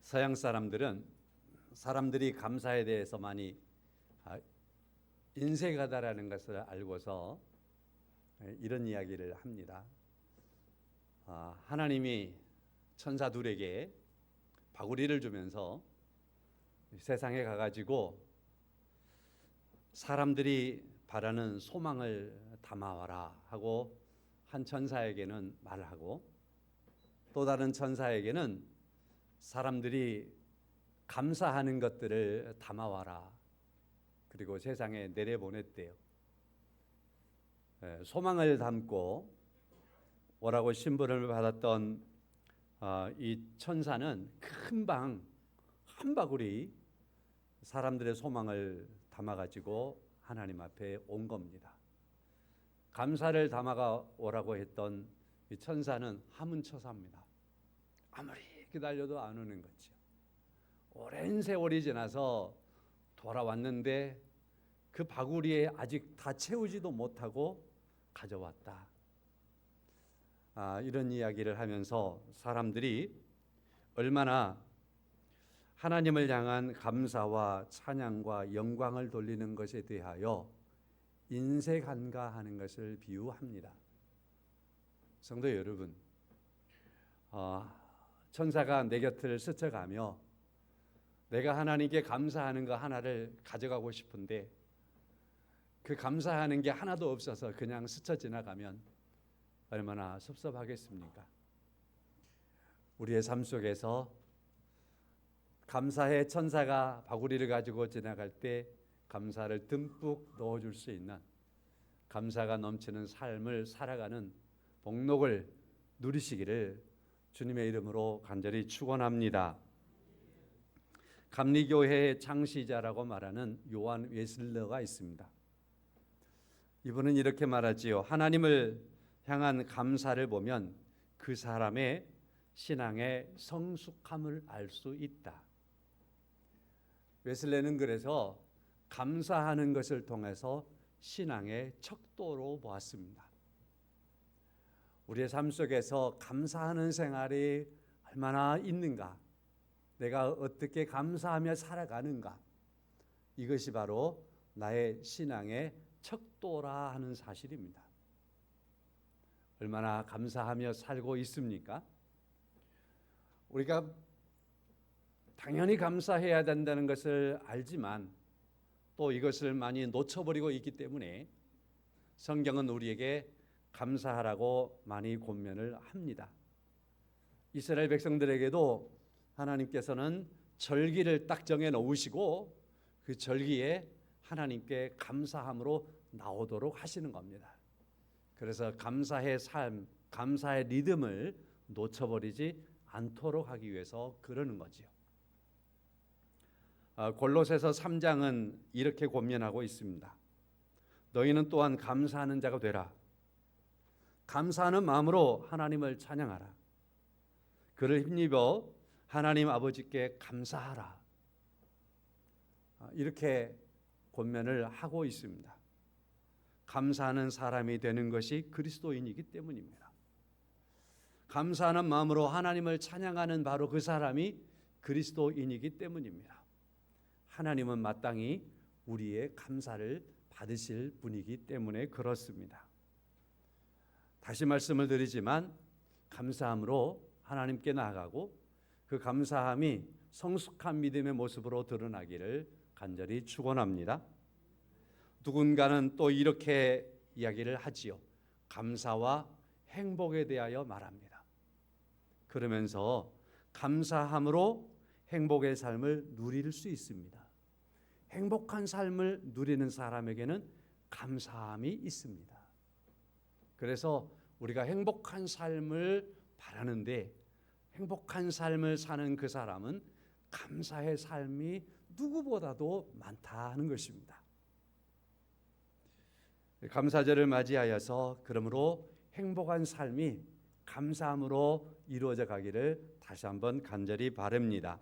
서양 사람들은 사람들이 감사에 대해서 많이 인색하다라는 것을 알고서 이런 이야기를 합니다. 하나님이 천사 둘에게 바구리를 주면서 세상에 가가지고 사람들이 바라는 소망을 담아와라 하고 한 천사에게는 말을 하고, 또 다른 천사에게는 사람들이 감사하는 것들을 담아와라 그리고 세상에 내려보냈대요. 소망을 담고 오라고 신분을 받았던 이 천사는 금방 한 바구리 사람들의 소망을 담아가지고 하나님 앞에 온 겁니다. 감사를 담아가 오라고 했던 이 천사는 하문처사입니다. 아무리 기다려도 안 오는 거죠. 오랜 세월이 지나서 돌아왔는데 그 바구리에 아직 다 채우지도 못하고 가져왔다. 이런 이야기를 하면서 사람들이 얼마나 하나님을 향한 감사와 찬양과 영광을 돌리는 것에 대하여 인색한가 하는 것을 비유합니다. 성도 여러분, 천사가 내 곁을 스쳐가며 내가 하나님께 감사하는 거 하나를 가져가고 싶은데 그 감사하는 게 하나도 없어서 그냥 스쳐 지나가면 얼마나 섭섭하겠습니까? 우리의 삶 속에서 감사의 천사가 바구리를 가지고 지나갈 때 감사를 듬뿍 넣어줄 수 있는 감사가 넘치는 삶을 살아가는 복록을 누리시기를 주님의 이름으로 간절히 축원합니다. 감리교회의 창시자라고 말하는 요한 웨슬러가 있습니다. 이분은 이렇게 말하지요. 하나님을 향한 감사를 보면 그 사람의 신앙의 성숙함을 알 수 있다. 웨슬레는 그래서 감사하는 것을 통해서 신앙의 척도로 보았습니다. 우리의 삶 속에서 감사하는 생활이 얼마나 있는가, 내가 어떻게 감사하며 살아가는가, 이것이 바로 나의 신앙의 척도라 하는 사실입니다. 얼마나 감사하며 살고 있습니까? 우리가 당연히 감사해야 된다는 것을 알지만 또 이것을 많이 놓쳐버리고 있기 때문에 성경은 우리에게 감사하라고 많이 권면을 합니다. 이스라엘 백성들에게도 하나님께서는 절기를 딱 정해 놓으시고 그 절기에 하나님께 감사함으로 나오도록 하시는 겁니다. 그래서 감사의 삶, 감사의 리듬을 놓쳐버리지 않도록 하기 위해서 그러는 거지요. 골로새서 3장은 이렇게 권면하고 있습니다. 너희는 또한 감사하는 자가 되라. 감사하는 마음으로 하나님을 찬양하라. 그를 힘입어 하나님 아버지께 감사하라. 이렇게 권면을 하고 있습니다. 감사하는 사람이 되는 것이 그리스도인이기 때문입니다. 감사하는 마음으로 하나님을 찬양하는 바로 그 사람이 그리스도인이기 때문입니다. 하나님은 마땅히 우리의 감사를 받으실 분이기 때문에 그렇습니다. 다시 말씀을 드리지만 감사함으로 하나님께 나아가고 그 감사함이 성숙한 믿음의 모습으로 드러나기를 간절히 축원합니다. 누군가는 또 이렇게 이야기를 하지요. 감사와 행복에 대하여 말합니다. 그러면서 감사함으로 행복의 삶을 누릴 수 있습니다. 행복한 삶을 누리는 사람에게는 감사함이 있습니다. 그래서 우리가 행복한 삶을 바라는데 행복한 삶을 사는 그 사람은 감사의 삶이 누구보다도 많다는 것입니다. 감사절을 맞이하여서 그러므로 행복한 삶이 감사함으로 이루어져 가기를 다시 한번 간절히 바랍니다.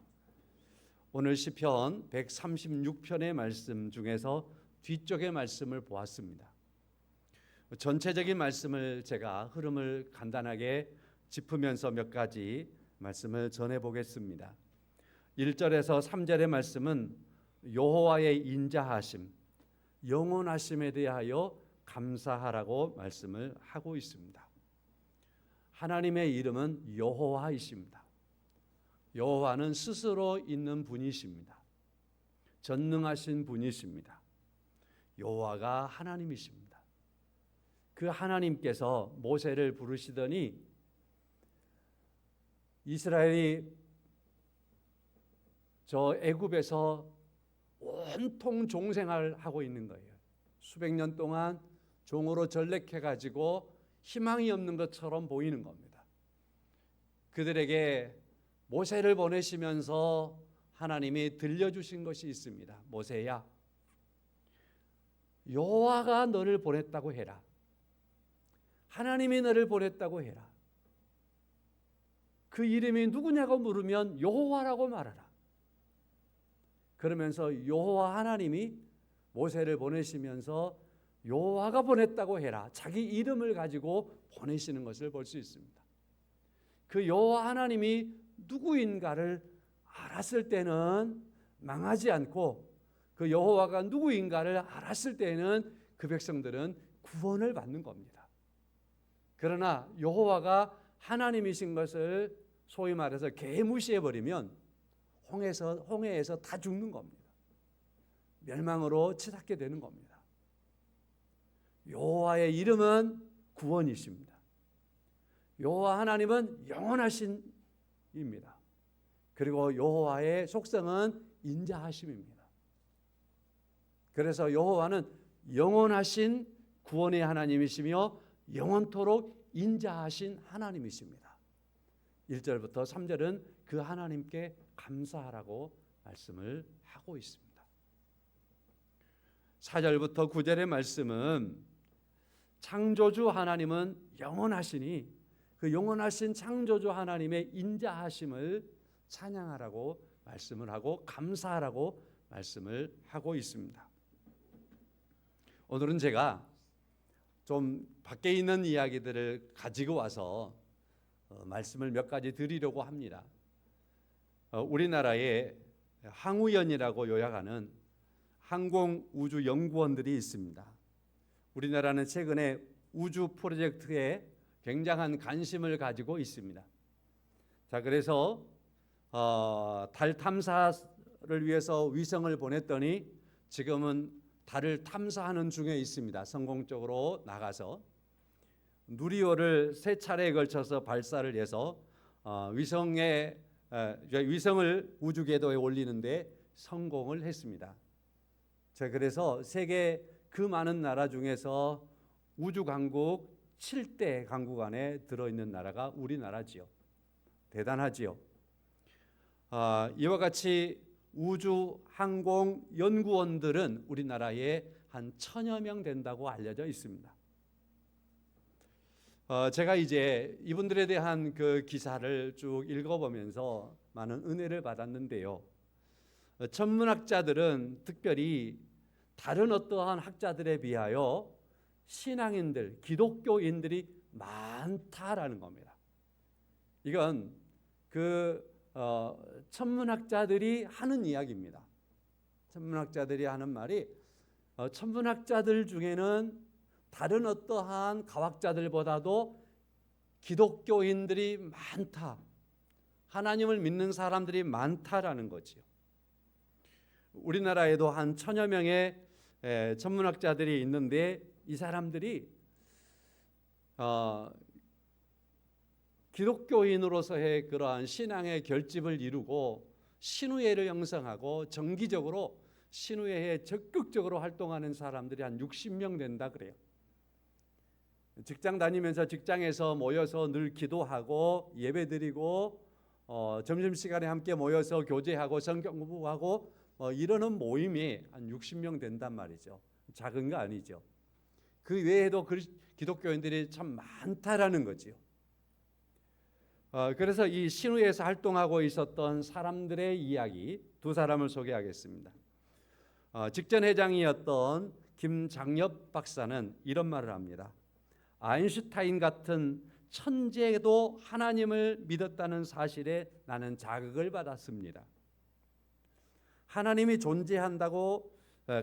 오늘 시편 136편의 말씀 중에서 뒤쪽의 말씀을 보았습니다. 전체적인 말씀을 제가 흐름을 간단하게 짚으면서 몇 가지 말씀을 전해 보겠습니다. 1절에서 3절의 말씀은 여호와의 인자하심, 영원하심에 대하여 감사하라고 말씀을 하고 있습니다. 하나님의 이름은 여호와이십니다. 여호와는 스스로 있는 분이십니다. 전능하신 분이십니다. 여호와가 하나님이십니다. 그 하나님께서 모세를 부르시더니 이스라엘이 저 애굽에서 온통 종생활을 하고 있는 거예요. 수백 년 동안 종으로 전락해가지고 희망이 없는 것처럼 보이는 겁니다. 그들에게 모세를 보내시면서 하나님이 들려주신 것이 있습니다. 모세야, 여호와가 너를 보냈다고 해라. 하나님이 너를 보냈다고 해라. 그 이름이 누구냐고 물으면 여호와라고 말하라. 그러면서 여호와 하나님이 모세를 보내시면서 여호와가 보냈다고 해라. 자기 이름을 가지고 보내시는 것을 볼 수 있습니다. 그 여호와 하나님이 누구인가를 알았을 때는 망하지 않고, 그 여호와가 누구인가를 알았을 때는 그 백성들은 구원을 받는 겁니다. 그러나 여호와가 하나님이신 것을 소위 말해서 개무시해버리면 홍해에서 다 죽는 겁니다. 멸망으로 치닫게 되는 겁니다. 여호와의 이름은 구원이십니다. 여호와 하나님은 영원하신 입니다. 그리고 여호와의 속성은 인자하심입니다. 그래서 여호와는 영원하신 구원의 하나님이시며 영원토록 인자하신 하나님이십니다. 1절부터 3절은 그 하나님께 감사하라고 말씀을 하고 있습니다. 4절부터 9절의 말씀은 창조주 하나님은 영원하시니 그 영원하신 창조주 하나님의 인자하심을 찬양하라고 말씀을 하고 감사하라고 말씀을 하고 있습니다. 오늘은 제가 좀 밖에 있는 이야기들을 가지고 와서 말씀을 몇 가지 드리려고 합니다. 우리나라에 항우연이라고 요약하는 항공우주연구원들이 있습니다. 우리나라는 최근에 우주 프로젝트에 굉장한 관심을 가지고 있습니다. 자, 그래서 달 탐사를 위해서 위성을 보냈더니 지금은 달을 탐사하는 중에 있습니다. 성공적으로 나가서 누리호를 3차례에 걸쳐서 발사를 해서 위성을 우주궤도에 올리는데 성공을 했습니다. 자, 그래서 세계 그 많은 나라 중에서 우주 강국 7대 강국 안에 들어있는 나라가 우리나라지요. 대단하지요. 이와 같이 우주 항공 연구원들은 우리나라에 한 1000여 명 된다고 알려져 있습니다. 제가 이제 이분들에 대한 그 기사를 쭉 읽어보면서 많은 은혜를 받았는데요. 천문학자들은 특별히 다른 어떠한 학자들에 비하여 신앙인들, 기독교인들이 많다라는 겁니다. 이건 천문학자들이 하는 이야기입니다. 천문학자들이 하는 말이 천문학자들 중에는 다른 어떠한 과학자들보다도 기독교인들이 많다, 하나님을 믿는 사람들이 많다라는 거지요. 우리나라에도 한 1000여 명의 천문학자들이 있는데 이 사람들이 기독교인으로서의 그러한 신앙의 결집을 이루고 신우회를 형성하고 정기적으로 신우회에 적극적으로 활동하는 사람들이 한 60명 된다 그래요. 직장 다니면서 직장에서 모여서 늘 기도하고 예배드리고 점심시간에 함께 모여서 교제하고 성경 공부하고 이러는 모임이 한 60명 된단 말이죠. 작은 거 아니죠. 그 외에도 기독교인들이 참 많다라는 거지요. 그래서 이 신우에서 활동하고 있었던 사람들의 이야기 두 사람을 소개하겠습니다. 직전 회장이었던 김장엽 박사는 이런 말을 합니다. 아인슈타인 같은 천재도 하나님을 믿었다는 사실에 나는 자극을 받았습니다. 하나님이 존재한다고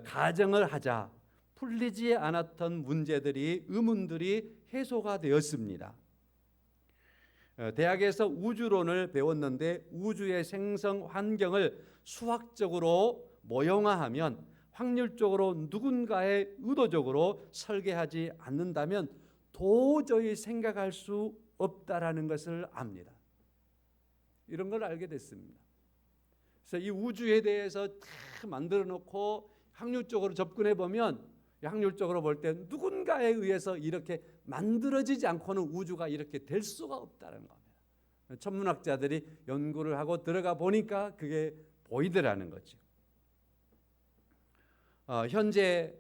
가정을 하자 풀리지 않았던 문제들이, 의문들이 해소가 되었습니다. 대학에서 우주론을 배웠는데 우주의 생성 환경을 수학적으로 모형화하면 확률적으로 누군가의 의도적으로 설계하지 않는다면 도저히 생각할 수 없다라는 것을 압니다. 이런 걸 알게 됐습니다. 그래서 이 우주에 대해서 다 만들어 놓고 확률적으로 접근해 보면, 확률적으로 볼 때 누군가에 의해서 이렇게 만들어지지 않고는 우주가 이렇게 될 수가 없다는 겁니다. 천문학자들이 연구를 하고 들어가 보니까 그게 보이더라는 거죠. 현재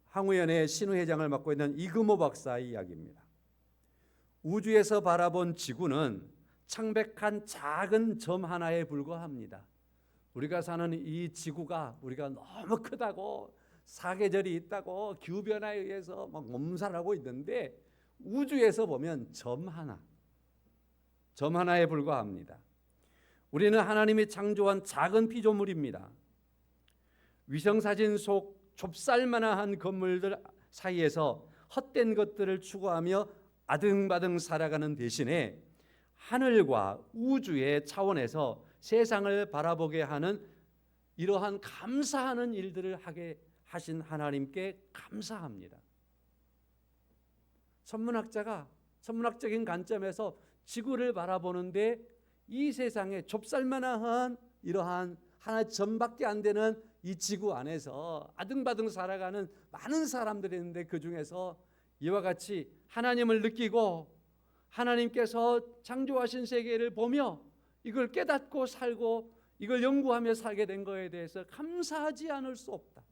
항우연의 신우회장을 맡고 있는 이금호 박사의 이야기입니다. 우주에서 바라본 지구는 창백한 작은 점 하나에 불과합니다. 우리가 사는 이 지구가 우리가 너무 크다고, 사계절이 있다고, 기후변화에 의해서 막 몸살하고 있는데 우주에서 보면 점 하나에 불과합니다. 우리는 하나님이 창조한 작은 피조물입니다. 위성사진 속 좁쌀만한 건물들 사이에서 헛된 것들을 추구하며 아등바등 살아가는 대신에 하늘과 우주의 차원에서 세상을 바라보게 하는 이러한 감사하는 일들을 하게 하신 하나님께 감사합니다. 천문학자가 천문학적인 관점에서 지구를 바라보는데 이 세상에 좁쌀만한 이러한 하나 점밖에 안 되는 이 지구 안에서 아등바등 살아가는 많은 사람들이 있는데 그 중에서 이와 같이 하나님을 느끼고 하나님께서 창조하신 세계를 보며 이걸 깨닫고 살고 이걸 연구하며 살게 된 것에 대해서 감사하지 않을 수 없다.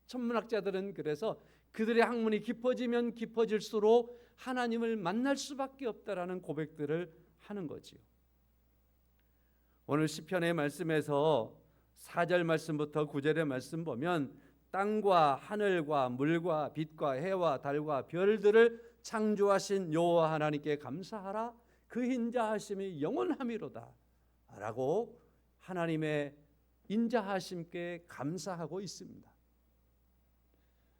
천문학자들은 그래서 그들의 학문이 깊어지면 깊어질수록 하나님을 만날 수밖에 없다라는 고백들을 하는 거지요. 오늘 시편의 말씀에서 4절 말씀부터 9절의 말씀 보면 땅과 하늘과 물과 빛과 해와 달과 별들을 창조하신 여호와 하나님께 감사하라. 그 인자하심이 영원함이로다 라고 하나님의 인자하심께 감사하고 있습니다.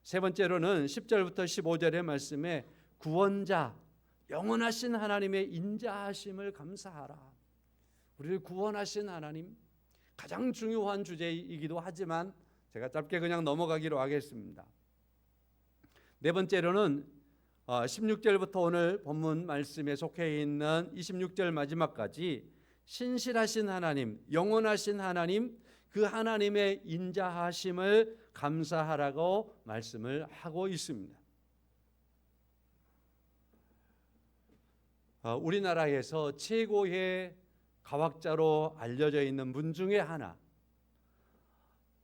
세 번째로는 10절부터 15절의 말씀에 구원자, 영원하신 하나님의 인자하심을 감사하라. 우리를 구원하신 하나님, 가장 중요한 주제이기도 하지만 제가 짧게 그냥 넘어가기로 하겠습니다. 네 번째로는 16절부터 오늘 본문 말씀에 속해 있는 26절 마지막까지 신실하신 하나님, 영원하신 하나님, 그 하나님의 인자하심을 감사하라고 말씀을 하고 있습니다. 우리나라에서 최고의 과학자로 알려져 있는 분 중에 하나,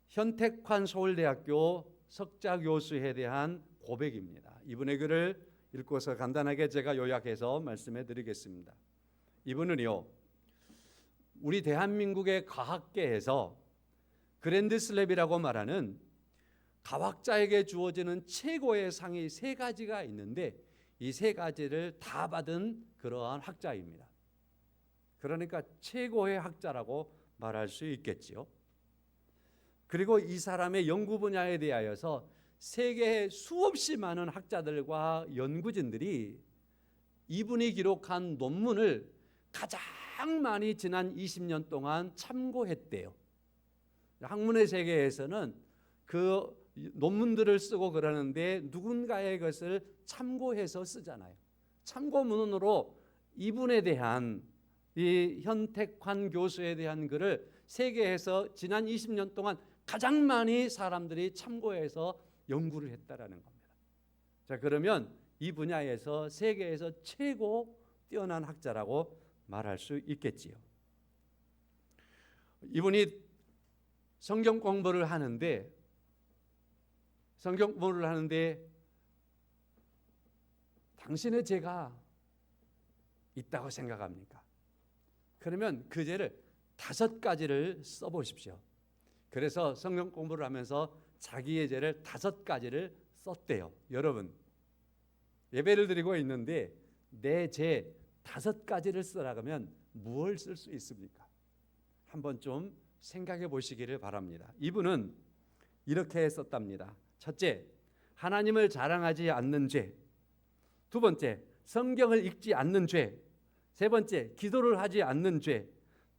현택환 서울대학교 석좌 교수에 대한 고백입니다. 이분의 글을 읽고서 간단하게 제가 요약해서 말씀해 드리겠습니다. 이분은요, 우리 대한민국의 과학계에서 그랜드슬랩이라고 말하는 과학자에게 주어지는 최고의 상이 세 가지가 있는데 이 세 가지를 다 받은 그러한 학자입니다. 그러니까 최고의 학자라고 말할 수 있겠지요. 그리고 이 사람의 연구 분야에 대하여서 세계에 수없이 많은 학자들과 연구진들이 이분이 기록한 논문을 가장 많이 지난 20년 동안 참고했대요. 학문의 세계에서는 그 논문들을 쓰고 그러는데 누군가의 것을 참고해서 쓰잖아요. 참고문으로 이분에 대한 이 현택환 교수에 대한 글을 세계에서 지난 20년 동안 가장 많이 사람들이 참고해서 연구를 했다라는 겁니다. 자, 그러면 이 분야에서 세계에서 최고 뛰어난 학자라고 말할 수 있겠지요. 이분이 성경 공부를 하는데 당신의 죄가 있다고 생각합니까? 그러면 그 죄를 5가지를 써보십시오. 그래서 성경 공부를 하면서 자기의 죄를 5가지를 썼대요. 여러분, 예배를 드리고 있는데 내 죄 5가지를 쓰라고 하면 무엇을 쓸 수 있습니까? 한번 좀 생각해 보시기를 바랍니다. 이분은 이렇게 썼답니다. 첫째, 하나님을 자랑하지 않는 죄. 두 번째, 성경을 읽지 않는 죄. 세 번째, 기도를 하지 않는 죄.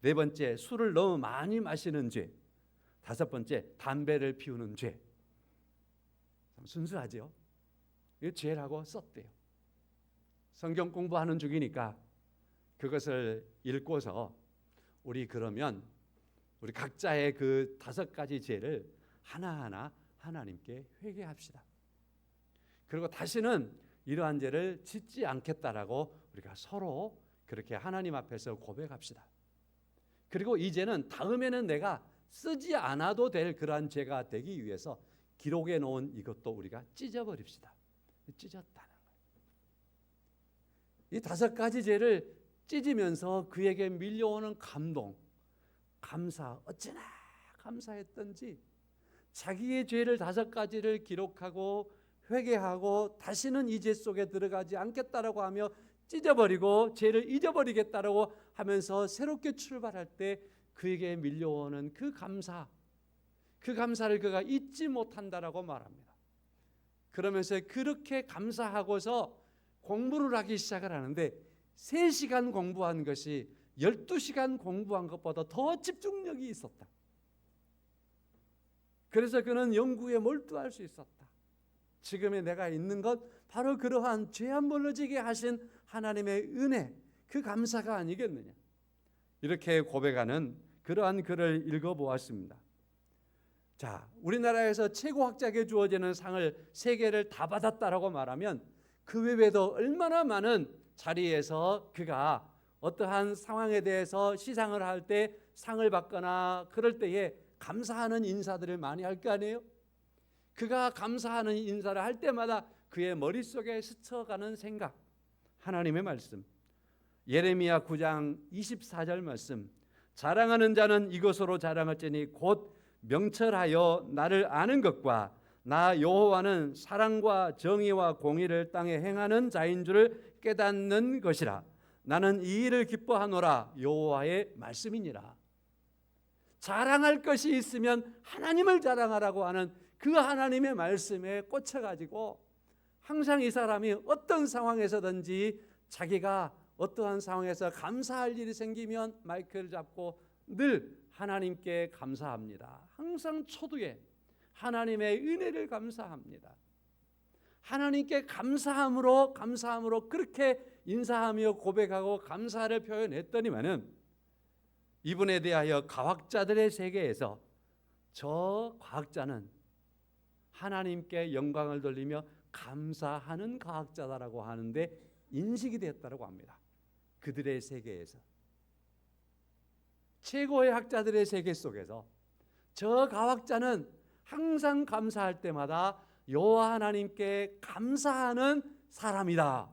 네 번째, 술을 너무 많이 마시는 죄. 다섯 번째, 담배를 피우는 죄. 순수하죠? 이 죄라고 썼대요. 성경 공부하는 중이니까 그것을 읽고서 그러면 우리 각자의 그 5가지 죄를 하나하나 하나님께 회개합시다. 그리고 다시는 이러한 죄를 짓지 않겠다라고 우리가 서로 그렇게 하나님 앞에서 고백합시다. 그리고 이 죄는 다음에는 내가 쓰지 않아도 될 그러한 죄가 되기 위해서 기록해 놓은 이것도 우리가 찢어버립시다. 찢었다는 거예요. 이 5가지 죄를 찢으면서 그에게 밀려오는 감동, 감사, 어찌나 감사했던지 자기의 죄를 5가지를 기록하고 회개하고 다시는 이 죄 속에 들어가지 않겠다라고 하며 찢어버리고 죄를 잊어버리겠다라고 하면서 새롭게 출발할 때 그에게 밀려오는 그 감사, 그 감사를 그가 잊지 못한다라고 말합니다. 그러면서 그렇게 감사하고서 공부를 하기 시작을 하는데 3시간 공부한 것이 12시간 공부한 것보다 더 집중력이 있었다. 그래서 그는 연구에 몰두할 수 있었다. 지금의 내가 있는 것 바로 그러한 죄 안 벌어지게 하신 하나님의 은혜, 그 감사가 아니겠느냐. 이렇게 고백하는 그러한 글을 읽어보았습니다. 자, 우리나라에서 최고학자에게 주어지는 상을 3개를 다 받았다라고 말하면 그 외에도 얼마나 많은 자리에서 그가 어떠한 상황에 대해서 시상을 할 때 상을 받거나 그럴 때에 감사하는 인사들을 많이 할 거 아니에요? 그가 감사하는 인사를 할 때마다 그의 머릿속에 스쳐가는 생각, 하나님의 말씀, 예레미야 9장 24절 말씀, 자랑하는 자는 이것으로 자랑할지니 곧 명철하여 나를 아는 것과 나 여호와는 사랑과 정의와 공의를 땅에 행하는 자인 줄을 깨닫는 것이라. 나는 이 일을 기뻐하노라. 여호와의 말씀이니라. 자랑할 것이 있으면 하나님을 자랑하라고 하는 그 하나님의 말씀에 꽂혀가지고 항상 이 사람이 어떤 상황에서든지 자기가 어떠한 상황에서 감사할 일이 생기면 마이크를 잡고 늘 하나님께 감사합니다. 항상 초두에 하나님의 은혜를 감사합니다. 하나님께 감사함으로 그렇게 인사하며 고백하고 감사를 표현했더니만은 이분에 대하여 과학자들의 세계에서 저 과학자는 하나님께 영광을 돌리며 감사하는 과학자다라고 하는데 인식이 되었다고 합니다. 그들의 세계에서. 최고의 학자들의 세계 속에서 저 과학자는 항상 감사할 때마다 여호와 하나님께 감사하는 사람이다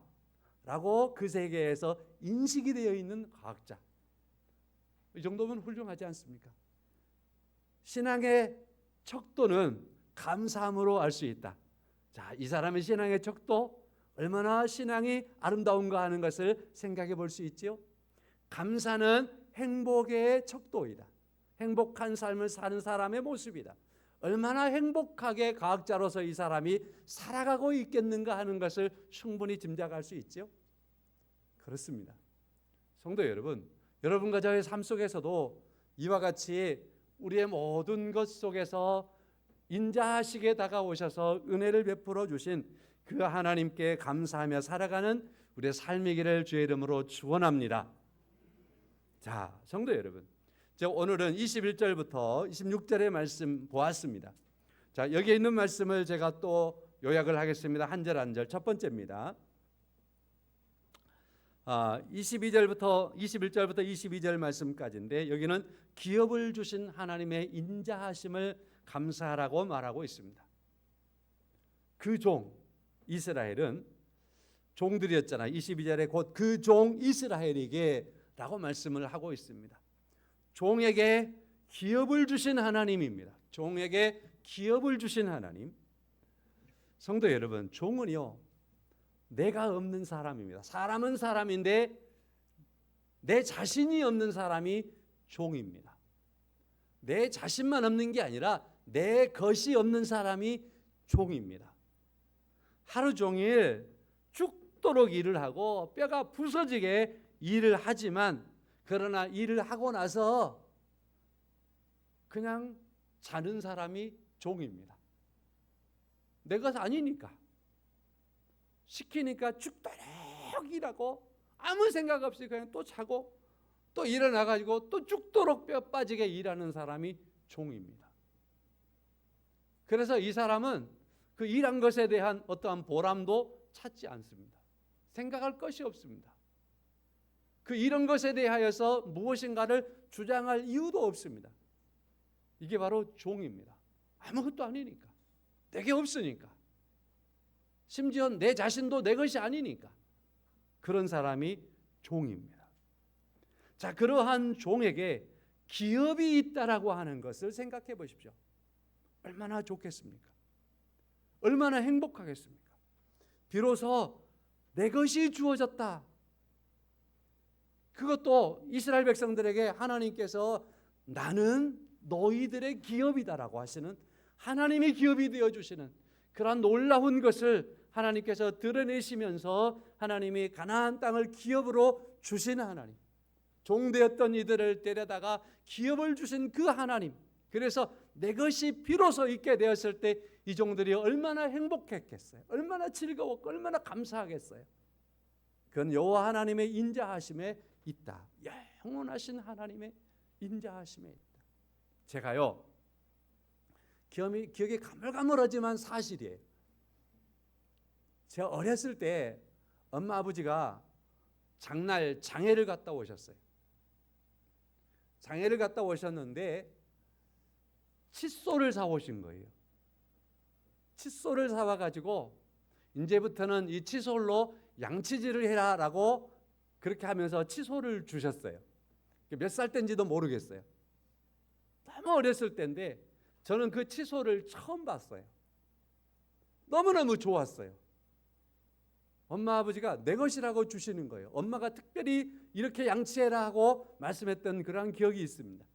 라고 그 세계에서 인식이 되어 있는 과학자. 이 정도면 훌륭하지 않습니까? 신앙의 척도는 감사함으로 알 수 있다. 자, 이 사람의 신앙의 척도 얼마나 신앙이 아름다운가 하는 것을 생각해 볼 수 있지요. 감사는 행복의 척도이다. 행복한 삶을 사는 사람의 모습이다. 얼마나 행복하게 과학자로서 이 사람이 살아가고 있겠는가 하는 것을 충분히 짐작할 수 있죠. 그렇습니다. 성도 여러분, 여러분과 저의 삶 속에서도 이와 같이 우리의 모든 것 속에서 인자하시게 다가오셔서 은혜를 베풀어 주신 그 하나님께 감사하며 살아가는 우리의 삶이기를 주의 이름으로 축원합니다. 자, 성도 여러분, 오늘은 21절부터 26절의 말씀 보았습니다. 자, 여기에 있는 말씀을 제가 또 요약을 하겠습니다. 한 절 한 절. 첫 번째입니다. 21절부터 22절 말씀까지인데 여기는 기업을 주신 하나님의 인자하심을 감사하라고 말하고 있습니다. 그 종 이스라엘은 종들이었잖아요. 22절에 곧 그 종 이스라엘에게 라고 말씀을 하고 있습니다. 종에게 기업을 주신 하나님입니다. 종에게 기업을 주신 하나님. 성도 여러분, 종은요 내가 없는 사람입니다. 사람은 사람인데 내 자신이 없는 사람이 종입니다. 내 자신만 없는 게 아니라 내 것이 없는 사람이 종입니다. 하루 종일 죽도록 일을 하고 뼈가 부서지게 일을 하지만, 그러나 일을 하고 나서 그냥 자는 사람이 종입니다. 내 것 아니니까. 시키니까 죽도록 일하고 아무 생각 없이 그냥 또 자고 또 일어나가지고 또 죽도록 뼈 빠지게 일하는 사람이 종입니다. 그래서 이 사람은 그 일한 것에 대한 어떠한 보람도 찾지 않습니다. 생각할 것이 없습니다. 그 일한 것에 대하여서 무엇인가를 주장할 이유도 없습니다. 이게 바로 종입니다. 아무것도 아니니까. 내게 없으니까. 심지어 내 자신도 내 것이 아니니까. 그런 사람이 종입니다. 자, 그러한 종에게 기업이 있다라고 하는 것을 생각해 보십시오. 얼마나 좋겠습니까? 얼마나 행복하겠습니까? 비로소 내 것이 주어졌다. 그것도 이스라엘 백성들에게 하나님께서 나는 너희들의 기업이다라고 하시는, 하나님이 기업이 되어주시는 그러한 놀라운 것을 하나님께서 드러내시면서 하나님이 가나안 땅을 기업으로 주신 하나님, 종되었던 이들을 데려다가 기업을 주신 그 하나님, 그래서 내 것이 비로소 있게 되었을 때 이 종들이 얼마나 행복했겠어요. 얼마나 즐거웠고 얼마나 감사하겠어요. 그건 여호와 하나님의 인자하심에 있다. 영원하신 하나님의 인자하심에 있다. 제가요, 기억이 가물가물하지만 사실이에요. 제가 어렸을 때 엄마 아버지가 장날 장회를 갔다 오셨어요. 장회를 갔다 오셨는데 칫솔을 사오신 거예요. 칫솔을 사와가지고 이제부터는 이 칫솔로 양치질을 해라라고 그렇게 하면서 칫솔을 주셨어요. 몇 살 때인지도 모르겠어요. 너무 어렸을 때인데 저는 그 칫솔을 처음 봤어요. 너무너무 좋았어요. 엄마 아버지가 내 것이라고 주시는 거예요. 엄마가 특별히 이렇게 양치해라 하고 말씀했던 그런 기억이 있습니다.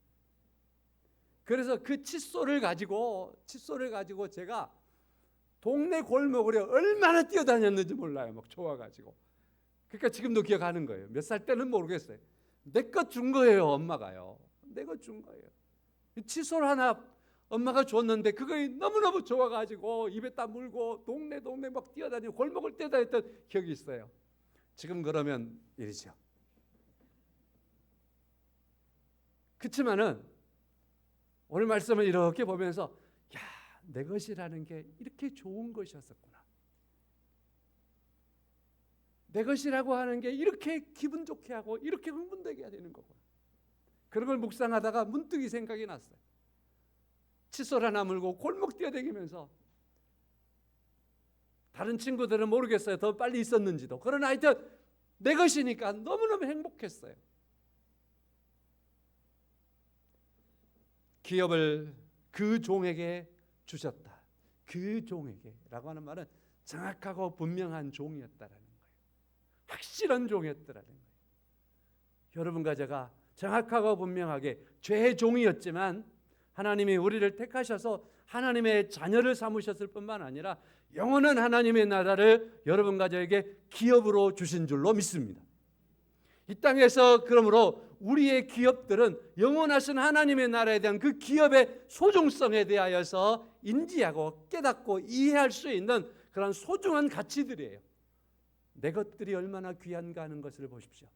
그래서 그 칫솔을 가지고 제가 동네 골목으로 얼마나 뛰어다녔는지 몰라요. 막 좋아가지고. 그러니까 지금도 기억하는 거예요. 몇 살 때는 모르겠어요. 내 것 준 거예요, 엄마가요. 내 것 준 거예요. 칫솔 하나 엄마가 줬는데 그거 너무너무 좋아가지고 입에다 물고 동네 막 뛰어다니고 골목을 뛰어다녔던 기억이 있어요. 지금 그러면 이러죠. 그렇지만은 오늘 말씀을 이렇게 보면서 내 것이라는 게 이렇게 좋은 것이었었구나. 내 것이라고 하는 게 이렇게 기분 좋게 하고 이렇게 흥분되게 해야 되는 거구나. 그런 걸 묵상하다가 문득 이 생각이 났어요. 칫솔 하나 물고 골목 뛰어다니면서, 다른 친구들은 모르겠어요. 더 빨리 있었는지도. 그러나 하여튼 내 것이니까 너무너무 행복했어요. 기업을 그 종에게 주셨다. 그 종에게라고 하는 말은 정확하고 분명한 종이었다라는 거예요. 확실한 종이었다라는 거예요. 여러분과 제가 정확하고 분명하게 죄의 종이었지만 하나님이 우리를 택하셔서 하나님의 자녀를 삼으셨을 뿐만 아니라 영원한 하나님의 나라를 여러분과 저에게 기업으로 주신 줄로 믿습니다. 이 땅에서 그러므로 우리의 기업들은 영원하신 하나님의 나라에 대한 그 기업의 소중성에 대하여서 인지하고 깨닫고 이해할 수 있는 그런 소중한 가치들이에요. 내 것들이 얼마나 귀한가 하는 것을 보십시오.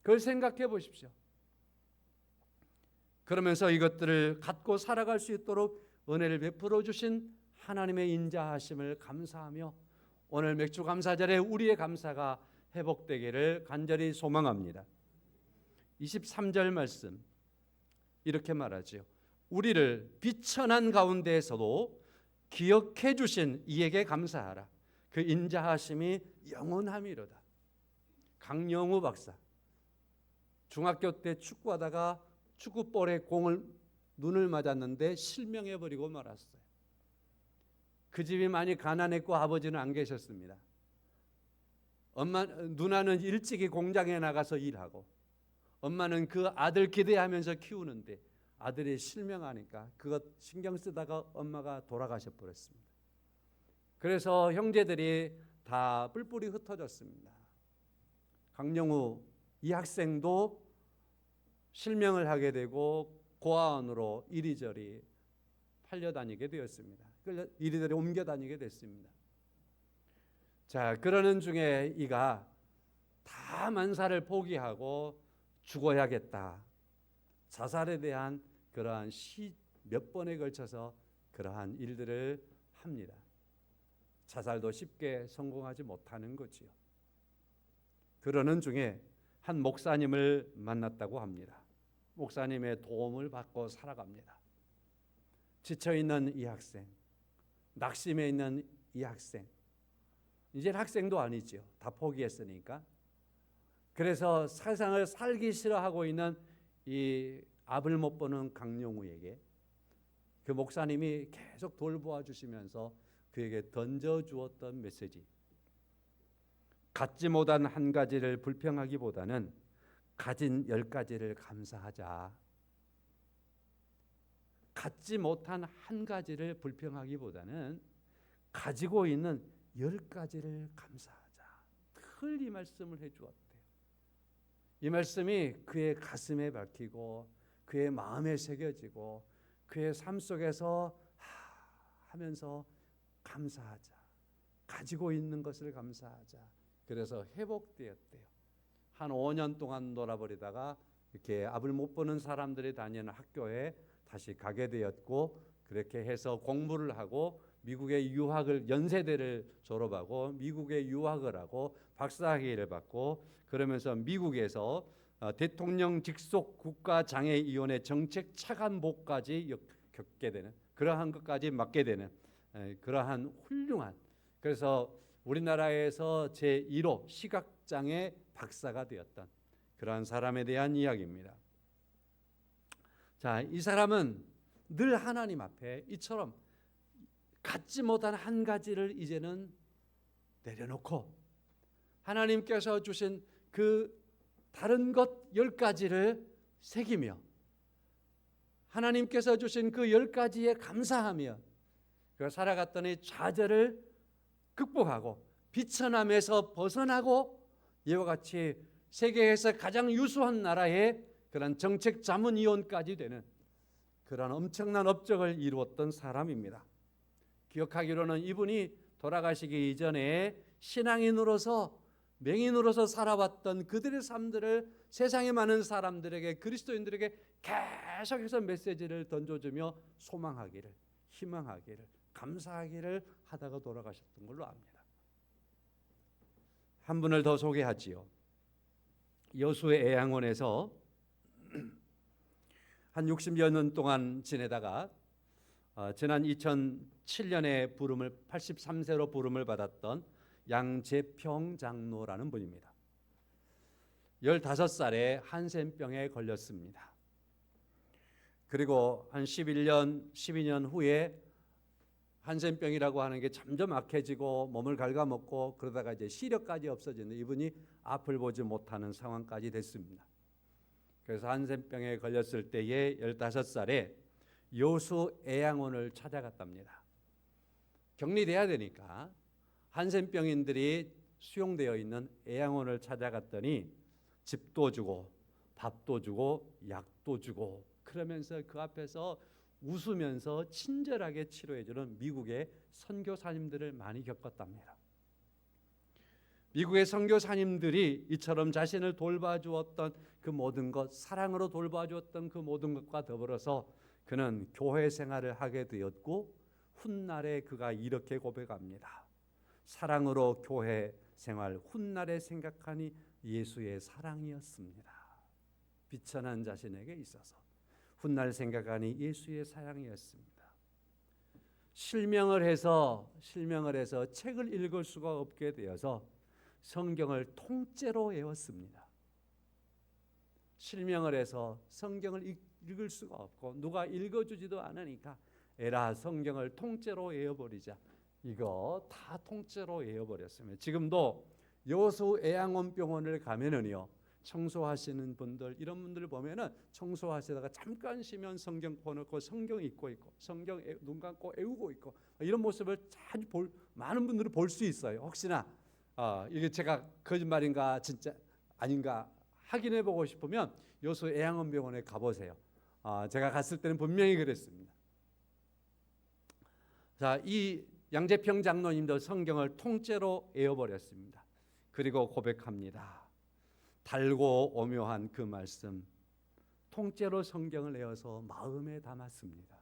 그걸 생각해 보십시오. 그러면서 이것들을 갖고 살아갈 수 있도록 은혜를 베풀어 주신 하나님의 인자하심을 감사하며 오늘 맥주 감사절에 우리의 감사가 회복되기를 간절히 소망합니다. 23절 말씀 이렇게 말하죠. 우리를 비천한 가운데에서도 기억해 주신 이에게 감사하라. 그 인자하심이 영원함이로다. 강영우 박사, 중학교 때 축구하다가 축구볼에 공을 눈을 맞았는데 실명해버리고 말았어요. 그 집이 많이 가난했고 아버지는 안 계셨습니다. 누나는 일찍이 공장에 나가서 일하고 엄마는 그 아들 기대하면서 키우는데 아들이 실명하니까 그것 신경 쓰다가 엄마가 돌아가셔 버렸습니다. 그래서 형제들이 다 뿔뿔이 흩어졌습니다. 강영우 이 학생도 실명을 하게 되고 고아원으로 이리저리 팔려다니게 되었습니다. 이리저리 옮겨 다니게 됐습니다. 자, 그러는 중에 이가 다 만사를 포기하고 죽어야겠다. 자살에 대한 그러한 몇 번에 걸쳐서 그러한 일들을 합니다. 자살도 쉽게 성공하지 못하는 거지요. 그러는 중에 한 목사님을 만났다고 합니다. 목사님의 도움을 받고 살아갑니다. 지쳐있는 이 학생, 낙심해 있는 이 학생, 이제 학생도 아니지요. 다 포기했으니까. 그래서 세상을 살기 싫어하고 있는 이 앞을 못 보는 강용우에게 그 목사님이 계속 돌보아 주시면서 그에게 던져주었던 메시지, 갖지 못한 한 가지를 불평하기보다는 가진 10가지를 감사하자. 갖지 못한 한 가지를 불평하기보다는 가지고 있는 10가지를 감사하자. 늘 이 말씀을 해주었대요. 이 말씀이 그의 가슴에 박히고 그의 마음에 새겨지고 그의 삶 속에서 하면서 감사하자. 가지고 있는 것을 감사하자. 그래서 회복되었대요. 한 5년 동안 놀아버리다가 이렇게 앞을 못 보는 사람들이 다니는 학교에 다시 가게 되었고, 그렇게 해서 공부를 하고 미국의 유학을 연세대를 졸업하고 미국에 유학을 하고 박사학위를 받고, 그러면서 미국에서 대통령 직속 국가장애위원회 정책 차관보까지 겪게 되는, 그러한 것까지 맡게 되는 그러한 훌륭한, 그래서 우리나라에서 제1호 시각장애 박사가 되었던 그러한 사람에 대한 이야기입니다. 자, 이 사람은 늘 하나님 앞에 이처럼 갖지 못한 한 가지를 이제는 내려놓고 하나님께서 주신 그 다른 것 10가지를 새기며 하나님께서 주신 그 10가지에 감사하며 살아갔더니 좌절을 극복하고 비천함에서 벗어나고 이와 같이 세계에서 가장 유수한 나라의 그런 정책 자문위원까지 되는 그런 엄청난 업적을 이루었던 사람입니다. 기억하기로는 이분이 돌아가시기 이전에 신앙인으로서 맹인으로서 살아왔던 그들의 삶들을 세상의 많은 사람들에게, 그리스도인들에게 계속해서 메시지를 던져주며 소망하기를, 희망하기를, 감사하기를 하다가 돌아가셨던 걸로 압니다. 한 분을 더 소개하지요. 여수의 애양원에서 한 60여 년 동안 지내다가 지난 2007년에 83세로 부름을 받았던 양재평 장로라는 분입니다. 15살에 한센병에 걸렸습니다. 그리고 한 12년 후에 한센병이라고 하는 게 점점 악해지고 몸을 갉아먹고 그러다가 이제 시력까지 없어지는, 이분이 앞을 보지 못하는 상황까지 됐습니다. 그래서 한센병에 걸렸을 때에 15살에 여수 애양원을 찾아갔답니다. 격리돼야 되니까 한센병인들이 수용되어 있는 애양원을 찾아갔더니 집도 주고 밥도 주고 약도 주고 그러면서 그 앞에서 웃으면서 친절하게 치료해주는 미국의 선교사님들을 많이 겪었답니다. 미국의 선교사님들이 이처럼 자신을 돌봐주었던 그 모든 것, 사랑으로 돌봐주었던 그 모든 것과 더불어서 그는 교회 생활을 하게 되었고, 훗날에 그가 이렇게 고백합니다. 사랑으로 교회 생활, 훗날에 생각하니 예수의 사랑이었습니다. 비천한 자신에게 있어서 훗날 생각하니 예수의 사랑이었습니다. 실명을 해서 책을 읽을 수가 없게 되어서 성경을 통째로 외웠습니다. 실명을 해서 성경을 읽을 수가 없고 누가 읽어주지도 않으니까 에라 성경을 통째로 외워버리자. 이거 다 통째로 외워버렸습니다. 지금도 여수 애양원 병원을 가면은요, 청소하시는 분들, 이런 분들을 보면은 청소하시다가 잠깐 쉬면 성경 펴놓고 성경 읽고 있고 성경 눈 감고 외우고 있고 이런 모습을 자주 많은 분들이 볼 수 있어요. 혹시나 이게 제가 거짓말인가 진짜 아닌가 확인해 보고 싶으면 여수 애양원병원에 가보세요. 제가 갔을 때는 분명히 그랬습니다. 자, 이 양재평 장로님도 성경을 통째로 외워버렸습니다. 그리고 고백합니다. 달고 오묘한 그 말씀, 통째로 성경을 외워서 마음에 담았습니다.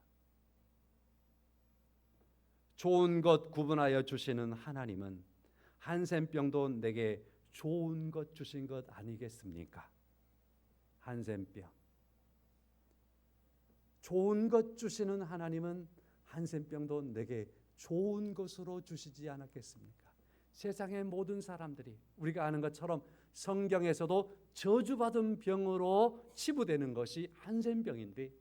좋은 것 구분하여 주시는 하나님은 한센병도 내게 좋은 것 주신 것 아니겠습니까? 한센병. 좋은 것 주시는 하나님은 한센병도 내게 좋은 것으로 주시지 않았겠습니까? 세상의 모든 사람들이 우리가 아는 것처럼 성경에서도 저주받은 병으로 치부되는 것이 한센병인데,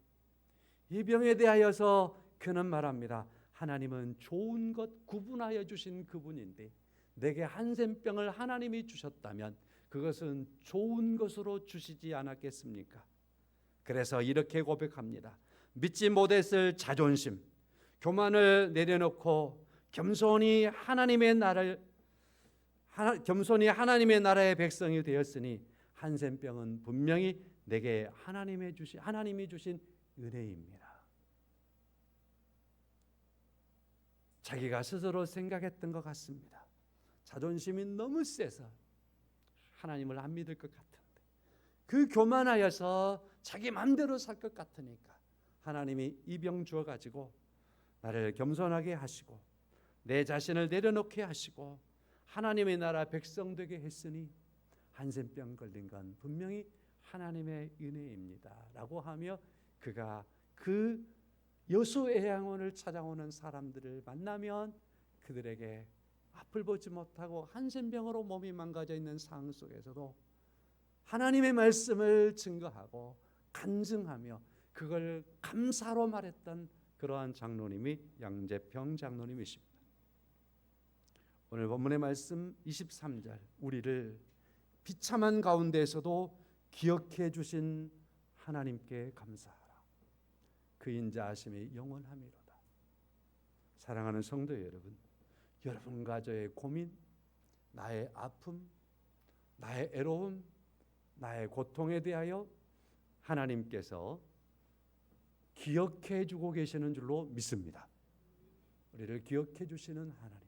이 병에 대하여서 그는 말합니다. 하나님은 좋은 것 구분하여 주신 그분인데 내게 한센병을 하나님이 주셨다면 그것은 좋은 것으로 주시지 않았겠습니까? 그래서 이렇게 고백합니다. 믿지 못했을 자존심, 교만을 내려놓고 겸손히 하나님의 나라의 백성이 되었으니 한센병은 분명히 내게 하나님이 주신 은혜입니다. 자기가 스스로 생각했던 것 같습니다. 자존심이 너무 세서 하나님을 안 믿을 것 같은데, 그 교만하여서 자기 마음대로 살 것 같으니까 하나님이 이 병 주어가지고 나를 겸손하게 하시고 내 자신을 내려놓게 하시고 하나님의 나라 백성 되게 했으니 한센병 걸린 건 분명히 하나님의 은혜입니다 라고 하며 그가 그 여수 애양원을 찾아오는 사람들을 만나면 그들에게 앞을 보지 못하고 한센병으로 몸이 망가져 있는 상황 속에서도 하나님의 말씀을 증거하고 간증하며 그걸 감사로 말했던 그러한 장로님이 양재평 장로님이십니다. 오늘 본문의 말씀 23절, 우리를 비참한 가운데에서도 기억해 주신 하나님께 감사하라. 그 인자하심이 영원하미로다. 사랑하는 성도 여러분, 여러분과 저의 고민, 나의 아픔, 나의 애로움, 나의 고통에 대하여 하나님께서 기억해 주고 계시는 줄로 믿습니다. 우리를 기억해 주시는 하나님,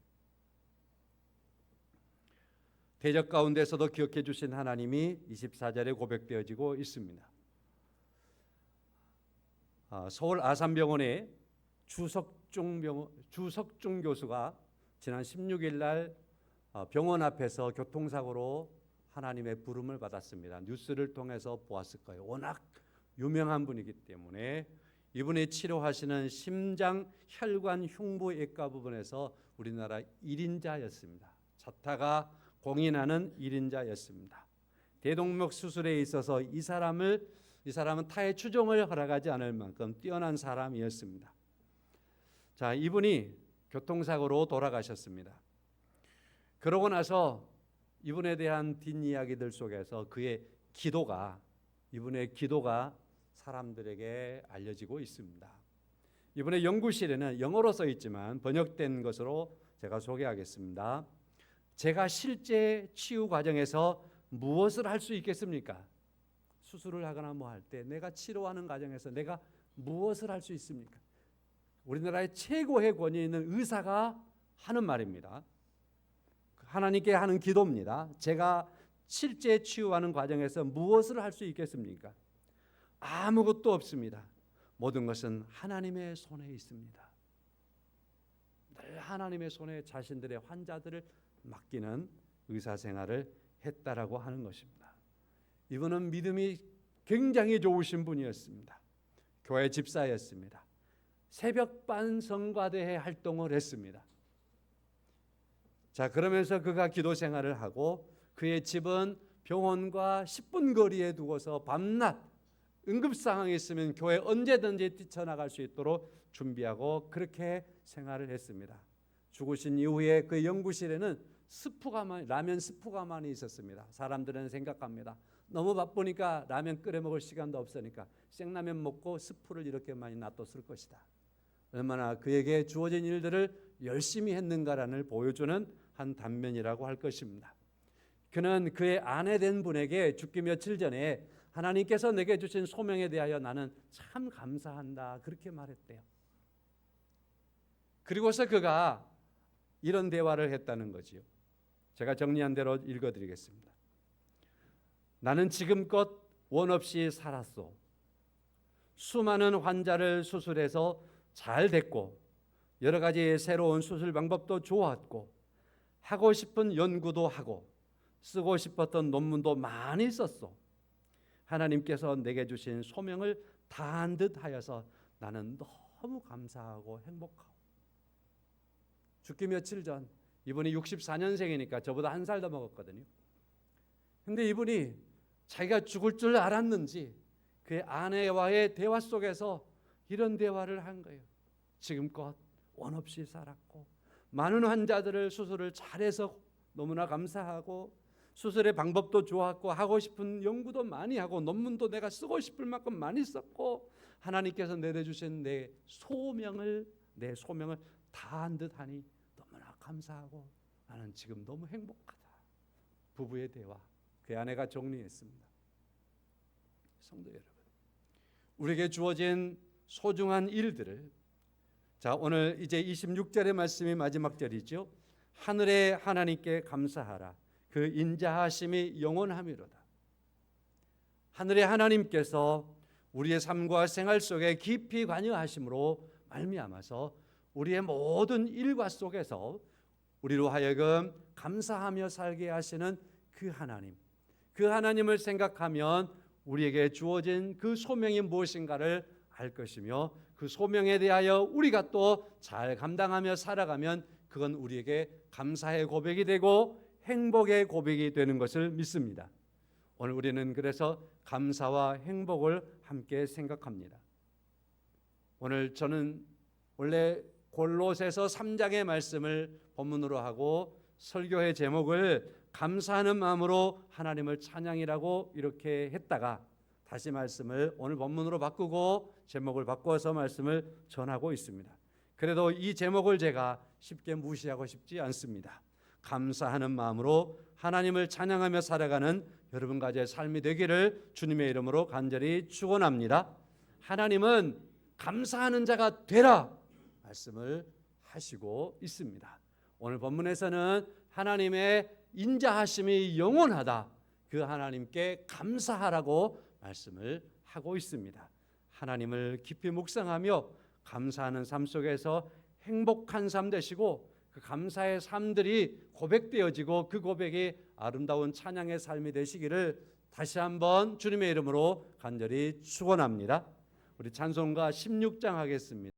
대적 가운데서도 기억해 주신 하나님이 24절에 고백되어지고 있습니다. 서울 아산병원의 주석중 교수가 지난 16일 날 병원 앞에서 교통사고로 하나님의 부름을 받았습니다. 뉴스를 통해서 보았을 거예요. 워낙 유명한 분이기 때문에 이분이 치료하시는 심장 혈관 흉부외과 부분에서 우리나라 1인자였습니다. 자타가 공인하는 1인자였습니다. 대동맥 수술에 있어서 이 사람은 타의 추종을 허락하지 않을 만큼 뛰어난 사람이었습니다. 자, 이분이 교통사고로 돌아가셨습니다. 그러고 나서 이분에 대한 뒷이야기들 속에서 이분의 기도가 사람들에게 알려지고 있습니다. 이분의 연구실에는 영어로 써 있지만 번역된 것으로 제가 소개하겠습니다. 제가 실제 치유 과정에서 무엇을 할 수 있겠습니까? 수술을 하거나 뭐 할 때 내가 치료하는 과정에서 내가 무엇을 할 수 있습니까? 우리나라의 최고의 권위 있는 의사가 하는 말입니다. 하나님께 하는 기도입니다. 제가 실제 치유하는 과정에서 무엇을 할 수 있겠습니까? 아무것도 없습니다. 모든 것은 하나님의 손에 있습니다. 늘 하나님의 손에 자신들의 환자들을 맡기는 의사 생활을 했다라고 하는 것입니다. 이분은 믿음이 굉장히 좋으신 분이었습니다. 교회 집사였습니다. 새벽반 성가대회 활동을 했습니다. 자, 그러면서 그가 기도 생활을 하고 그의 집은 병원과 10분 거리에 두고서 밤낮 응급 상황이 있으면 교회 언제든지 뛰쳐나갈 수 있도록 준비하고 그렇게 생활을 했습니다. 죽으신 이후에 그 연구실에는 라면 스프가 많이 있었습니다. 사람들은 생각합니다. 너무 바쁘니까 라면 끓여 먹을 시간도 없으니까 생라면 먹고 스프를 이렇게 많이 놔뒀을 것이다. 얼마나 그에게 주어진 일들을 열심히 했는가라는 보여주는 한 단면이라고 할 것입니다. 그는 그의 아내 된 분에게 죽기 며칠 전에 하나님께서 내게 주신 소명에 대하여 나는 참 감사한다 그렇게 말했대요. 그리고서 그가 이런 대화를 했다는 거지요. 제가 정리한 대로 읽어드리겠습니다. 나는 지금껏 원 없이 살았소. 수많은 환자를 수술해서 잘 됐고 여러 가지 새로운 수술 방법도 좋았고 하고 싶은 연구도 하고 쓰고 싶었던 논문도 많이 썼소. 하나님께서 내게 주신 소명을 다한 듯 하여서 나는 너무 감사하고 행복하고. 죽기 며칠 전 이분이 64년생이니까 저보다 한 살 더 먹었거든요. 근데 이분이 자기가 죽을 줄 알았는지 그의 아내와의 대화 속에서 이런 대화를 한 거예요. 지금껏 원 없이 살았고 많은 환자들을 수술을 잘해서 너무나 감사하고 수술의 방법도 좋았고 하고 싶은 연구도 많이 하고 논문도 내가 쓰고 싶을 만큼 많이 썼고 하나님께서 내려주신 내 소명을 다한 듯하니 너무나 감사하고 나는 지금 너무 행복하다. 부부의 대화, 그 아내가 정리했습니다. 성도 여러분, 우리에게 주어진 소중한 일들을, 자 오늘 이제 26절의 말씀이 마지막 절이죠. 하늘의 하나님께 감사하라. 그 인자하심이 영원하미로다. 하늘의 하나님께서 우리의 삶과 생활 속에 깊이 관여하심으로 말미암아서 우리의 모든 일과 속에서 우리로 하여금 감사하며 살게 하시는 그 하나님, 그 하나님을 생각하면 우리에게 주어진 그 소명이 무엇인가를 알 것이며 그 소명에 대하여 우리가 또 잘 감당하며 살아가면 그건 우리에게 감사의 고백이 되고 행복의 고백이 되는 것을 믿습니다. 오늘 우리는 그래서 감사와 행복을 함께 생각합니다. 오늘 저는 원래 골로새서 3장의 말씀을 본문으로 하고 설교의 제목을 감사하는 마음으로 하나님을 찬양이라고 이렇게 했다가 다시 말씀을 오늘 본문으로 바꾸고 제목을 바꿔서 말씀을 전하고 있습니다. 그래도 이 제목을 제가 쉽게 무시하고 싶지 않습니다. 감사하는 마음으로 하나님을 찬양하며 살아가는 여러분 가지의 삶이 되기를 주님의 이름으로 간절히 축원합니다. 하나님은 감사하는 자가 되라 말씀을 하시고 있습니다. 오늘 본문에서는 하나님의 인자하심이 영원하다, 그 하나님께 감사하라고 말씀을 하고 있습니다. 하나님을 깊이 묵상하며 감사하는 삶 속에서 행복한 삶 되시고 그 감사의 삶들이 고백되어지고 그 고백이 아름다운 찬양의 삶이 되시기를 다시 한번 주님의 이름으로 간절히 축원합니다. 우리 찬송가 16장 하겠습니다.